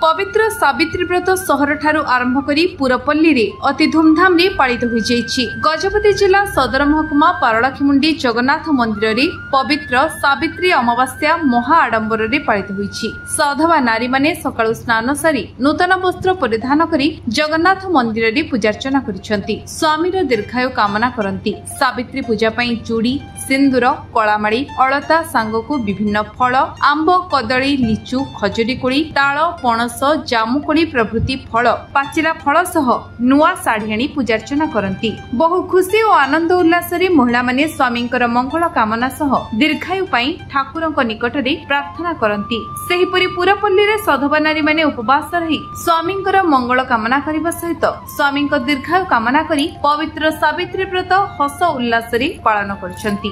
पवित्र सावित्री व्रत सहर ठारू आरंभ करी पुरपल्ली रे अति धूमधाम रे पालित होई जाईछि। गजपति जिला सदर महकुमा पारलाखिमुंडी जगन्नाथ मंदिर रे पवित्र सावित्री अमावास्या महा आडंबर रे पालित होईछि। साधवा नारी माने सकाळु स्नान सारी नूतन वस्त्र परिधान करी जगन्नाथ मंदिर रे पूजार्चना करिसंती। स्वामीर दीर्घायु कामना करंती। सावित्री पूजा पई चूड़ी सिंदूर कलामाड़ी अलता सांगकु विभिन्न फल आंब कदली लिचु खजुरी कोड़ी ताल पणस जामुकोड़ी प्रभृति फल पाचिला फल सह नुआ साड़ी आनी पूजार्चना करती। बहु खुशी और आनंद उल्लास रे महिला माने स्वामींकर मंगल कामना सह दीर्घायु पाई ठाकुरंक निकट रे प्रार्थना करती। सेहिपरि पुरपल्ली रे सधवा नारी माने उपवास रही स्वामींकर मंगल कामना करबा सहित स्वामींक दीर्घायु कामना करी पवित्र सावित्री व्रत हस उल्लास रे पालन करछंती।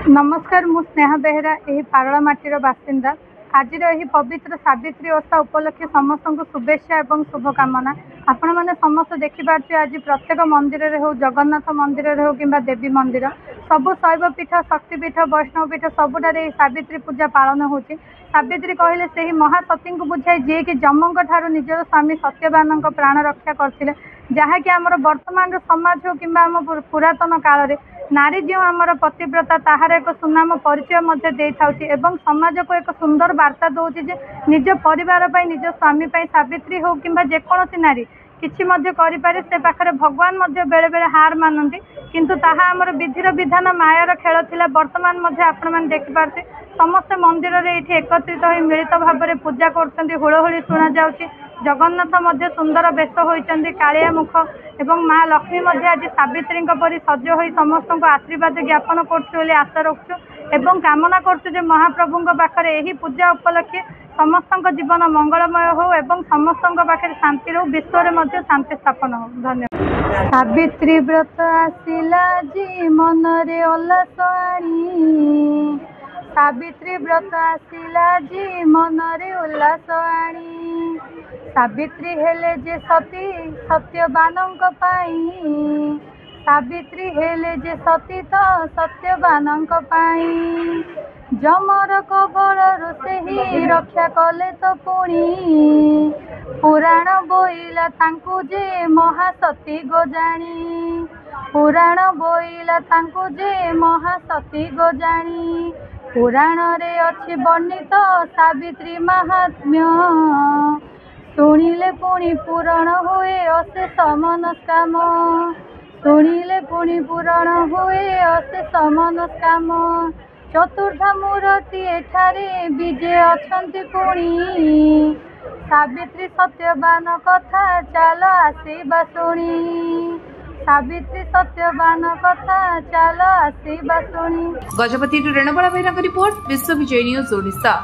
नमस्कार, मु स्नेहा बेहेरा एही पारलामाटीर बासिंदा। आज पवित्र सावित्री ओषा उपलक्षे समस्त शुभेच्छा एवं शुभकामना। आपण मैंने समस्त देखिपे आज प्रत्येक मंदिर रे हो जगन्नाथ मंदिर रे हो कि देवी मंदिर सबु शैवपीठ शक्तिपीठ वैष्णवपीठ सबुठारे सावित्री पूजा पालन होची। सावित्री कहले से ही महासती को बुझाए जी कि जमंग ठारू निजर स्वामी सत्यवान प्राण रक्षा करथिले। जहाँकि आमर वर्तमान समाज हो कि पुरातन काल रे नारी जो आमर पतिव्रता ताहार एक सुनाम परिचय दे थाउची एवं समाज को एक सुंदर वार्ता दौची जे निज परिवार पाई निज स्वामी पाई सावित्री हो कि जेकोसी नारी किछि मध्य करिपारे से पाखरे भगवान मध्य बेले बेले हार मानती किंतु ताहा आमर विधिर विधान मायार खेल थिला। वर्तमान मध्य आपण माने देखि पारते समस्त मंदिर रे एठी एकत्रित होई मिलित भाव में पूजा करछन्ती। हुळहुळी सुना जाउची। जगन्नाथ मध्य सुंदर बेश होइचन्ती कालिया मुख एवं माँ लक्ष्मी मध्य आज सावित्री परी सज होई समस्त को आशीर्वाद ज्ञापन करछु बोली आशा रखछु एवं कामना करछु जे महाप्रभु पाखरे एही पूजा उपलक्षे समस्त जीवन मंगलमय हो एवं समस्त पाखे शांति रो विश्व में शांति स्थापन हो। धन्यवाद। सावित्री व्रत आसिला जी मन रे उल्लास आनी सावित्री व्रत आसिला जी मन रे उल्लास आनी सावित्री हेले जे सती सत्यवानंक पाई सावित्री हेले जे सती तो सत्यवानंक पाई जमर कबल से ही रक्षा कले तो पुणी पुराण बोइला तांकु जे महासती गोजाणी पुराण बोइला तांकु जे महासती गोजाणी पुराण रे अछि वर्णित सावित्री महात्म्य शुणिले पुणी पूरण हुए अशेष मनस्काम शुणिले पुणी पूरण हुए अशेष मनस्काम चतुर्धा मूर्ति एठारे विजय अछंती पुणी सावित्री सत्यवान कथा चाल आसीबा शुणी सावित्री सत्यवान कथा चाल आसीबा शुणी। गजपति रेणुबाला भाईरा रिपोर्ट विश्व विजय न्यूज ओडिशा।